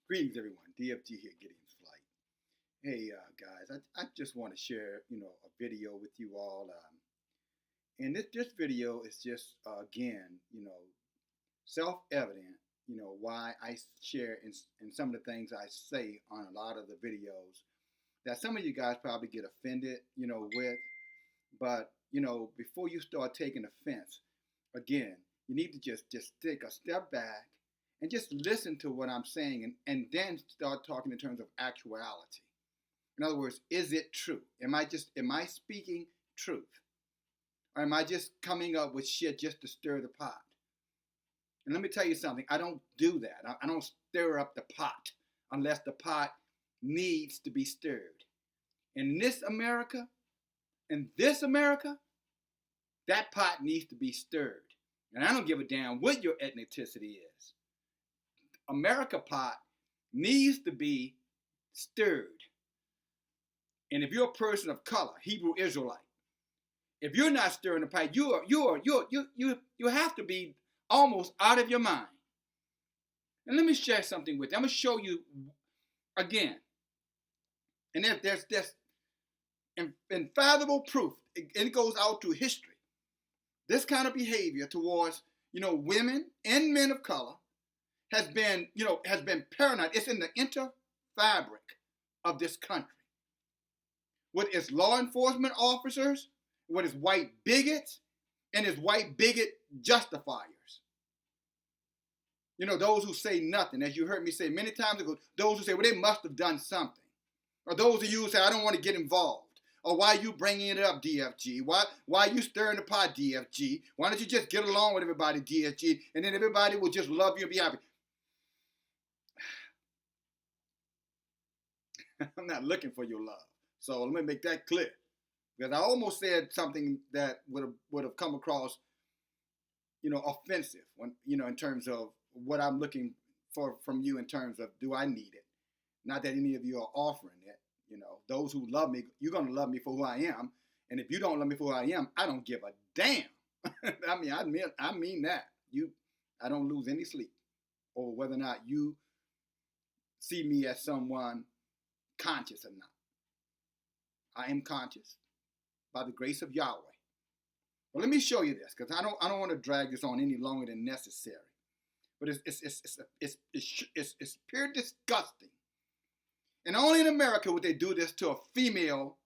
Greetings, everyone. DFG here, Gideon's Flight. Hey, guys, I just want to share, a video with you all. And this video is just, again, self-evident, why I share in some of the things I say on a lot of the videos that some of you guys probably get offended, with. But, before you start taking offense, again, you need to just take a step back and just listen to what I'm saying and then start talking in terms of actuality. In other words, is it true? Am I speaking truth? Or am I just coming up with shit just to stir the pot? And let me tell you something, I don't do that. I don't stir up the pot unless the pot needs to be stirred. In this America, that pot needs to be stirred. And I don't give a damn what your ethnicity is. America pot needs to be stirred. And if you're a person of color, Hebrew Israelite, if you're not stirring the pot, you have to be almost out of your mind. And let me share something with you. I'm gonna show you again. And there's this unfathomable proof. It goes out to history. This kind of behavior towards, women and men of color has been paranoid. It's in the inner fabric of this country. With its law enforcement officers, with its white bigots, and its white bigot justifiers. Those who say nothing, as you heard me say many times ago, those who say, well, they must have done something. Or those of you who say, I don't want to get involved. Or why are you bringing it up, DFG? Why are you stirring the pot, DFG? Why don't you just get along with everybody, DFG, and then everybody will just love you and be happy? I'm not looking for your love. So let me make that clear. Because I almost said something that would have come across, offensive when, in terms of what I'm looking for from you in terms of, do I need it? Not that any of you are offering it. Those who love me, you're going to love me for who I am. And if you don't love me for who I am, I don't give a damn. I mean that. I don't lose any sleep over whether or not you see me as someone conscious or not. I am conscious by the grace of Yahweh. Well, let me show you this, because I don't want to drag this on any longer than necessary. But it's pure disgusting. And only in America would they do this to a female,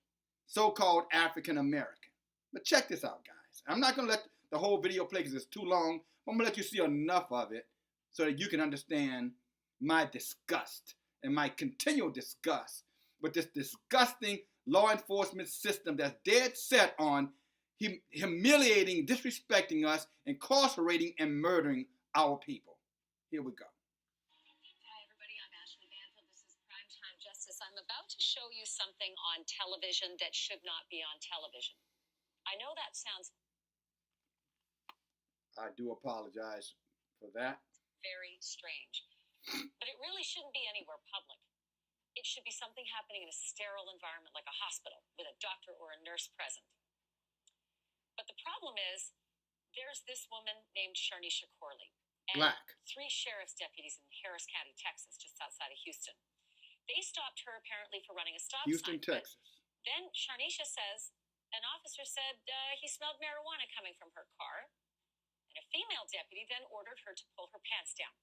so-called African American. But check this out, guys. I'm not going to let the whole video play because it's too long. I'm going to let you see enough of it so that you can understand my disgust and my continual disgust with this disgusting law enforcement system that's dead set on humiliating, disrespecting us, incarcerating, and murdering our people. Here we go. I'm about to show you something on television that should not be on television. I know that sounds I do apologize for that. Very strange. But it really shouldn't be anywhere public. It should be something happening in a sterile environment like a hospital with a doctor or a nurse present. But the problem is, there's this woman named Sharnisha Corley and Black. 3 sheriff's deputies in Harris County, Texas, just outside of Houston. They stopped her apparently for running a stop Houston, sign. Texas. Then Sharnisha says an officer said he smelled marijuana coming from her car, and a female deputy then ordered her to pull her pants down.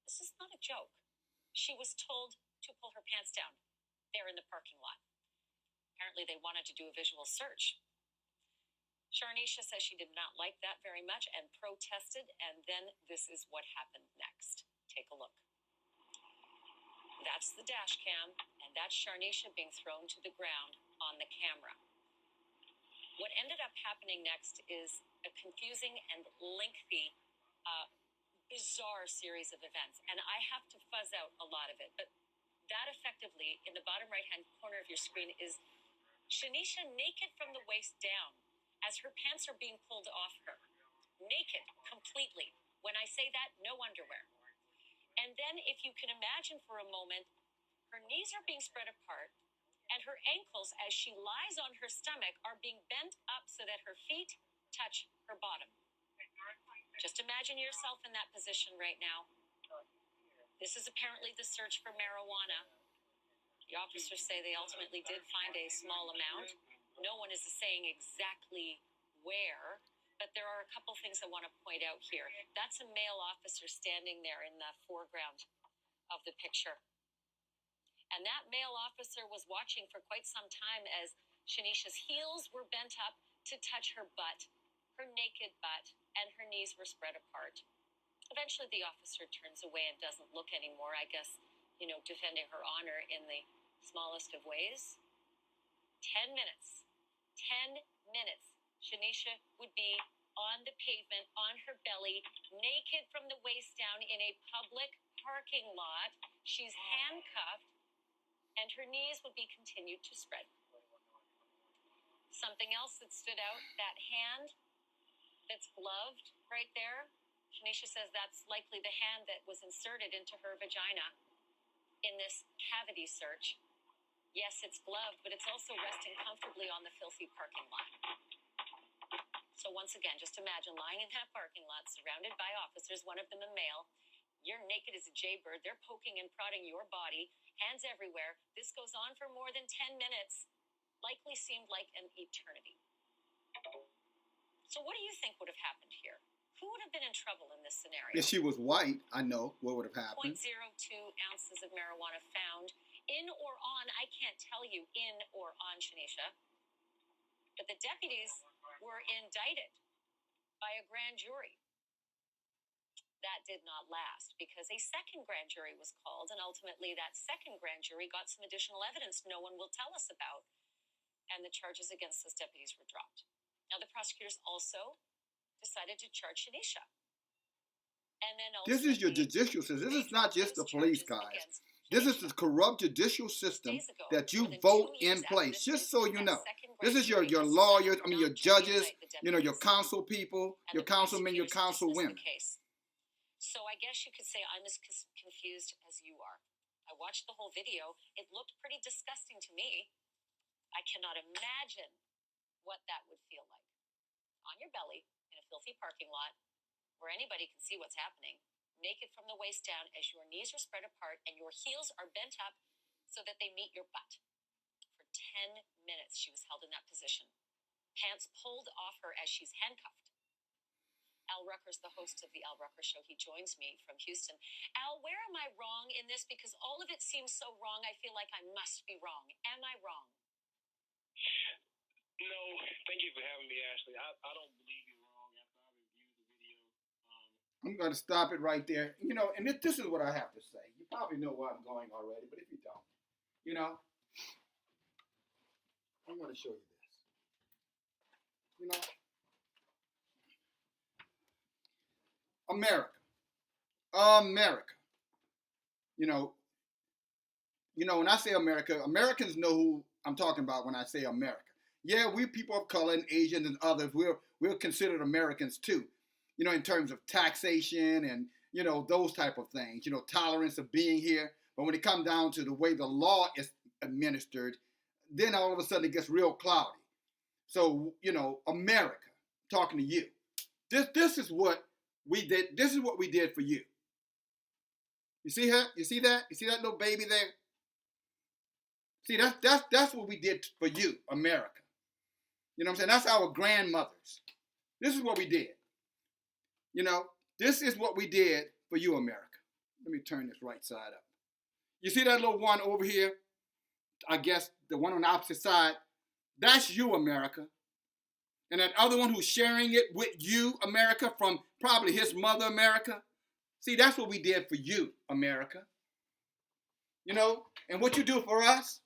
This is not a joke. She was told to pull her pants down there in the parking lot. Apparently they wanted to do a visual search. Sharnisha says she did not like that very much and protested, and then this is what happened next. Take a look. That's the dash cam, and that's Sharnisha being thrown to the ground on the camera. What ended up happening next is a confusing and lengthy, bizarre series of events, and I have to fuzz out a lot of it, but that effectively, in the bottom right-hand corner of your screen, is Sharnisha naked from the waist down as her pants are being pulled off her. Naked, completely. When I say that, no underwear. And then, if you can imagine for a moment, her knees are being spread apart, and her ankles, as she lies on her stomach, are being bent up so that her feet touch her bottom. Just imagine yourself in that position right now. This is apparently the search for marijuana. The officers say they ultimately did find a small amount. No one is saying exactly where, but there are a couple things I want to point out here. That's a male officer standing there in the foreground of the picture. And that male officer was watching for quite some time as Shanisha's heels were bent up to touch her butt, her naked butt, and her knees were spread apart. Eventually, the officer turns away and doesn't look anymore, I guess, defending her honor in the smallest of ways. 10 minutes. 10 minutes. Shanisha would be on the pavement, on her belly, naked from the waist down in a public parking lot. She's handcuffed, and her knees would be continued to spread. Something else that stood out, that hand that's gloved right there. Shanisha says that's likely the hand that was inserted into her vagina in this cavity search. Yes, it's gloved, but it's also resting comfortably on the filthy parking lot. So once again, just imagine lying in that parking lot surrounded by officers, one of them a male. You're naked as a jaybird. They're poking and prodding your body, hands everywhere. This goes on for more than 10 minutes. Likely seemed like an eternity. So what do you think would have happened here? Who would have been in trouble in this scenario? If she was white, I know what would have happened. 0.02 ounces of marijuana found in or on, I can't tell you, in or on Shanisha. But the deputies were indicted by a grand jury. That did not last because a second grand jury was called, and ultimately that second grand jury got some additional evidence no one will tell us about, and the charges against those deputies were dropped. Now, the prosecutors also decided to charge Shanisha. And then this is your judicial system. This is not just the police, guys. This is the corrupt judicial system that you vote in place, just so you know. This is your lawyers, your judges, your council people, your councilmen, your councilwomen. So I guess you could say I'm as confused as you are. I watched the whole video. It looked pretty disgusting to me. I cannot imagine what that would feel like. On your belly, in a filthy parking lot, where anybody can see what's happening, naked from the waist down as your knees are spread apart and your heels are bent up so that they meet your butt. For 10 minutes, she was held in that position. Pants pulled off her as she's handcuffed. Al Rucker's the host of the Al Rucker Show. He joins me from Houston. Al, where am I wrong in this? Because all of it seems so wrong, I feel like I must be wrong. Am I wrong? No, thank you for having me, Ashley. I don't believe you're wrong after I reviewed the video. I'm going to stop it right there. And this is what I have to say. You probably know where I'm going already, but if you don't, I'm going to show you this. America. When I say America, Americans know who I'm talking about when I say America. Yeah, we people of color and Asians and others, we're considered Americans too, in terms of taxation and, those type of things, tolerance of being here. But when it comes down to the way the law is administered, then all of a sudden it gets real cloudy. So, America, talking to you. This is what we did. This is what we did for you. You see her? You see that? You see that little baby there? See, that's what we did for you, America. You know what I'm saying? That's our grandmothers. This is what we did. This is what we did for you, America. Let me turn this right side up. You see that little one over here? I guess the one on the opposite side. That's you, America. And that other one who's sharing it with you, America, from probably his mother, America. See, that's what we did for you, America. And what you do for us,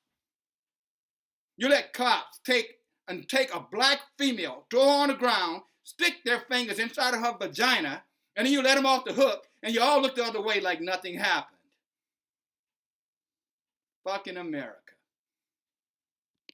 you let cops take a black female, throw her on the ground, stick their fingers inside of her vagina, and then you let them off the hook, and you all look the other way like nothing happened. Fucking America.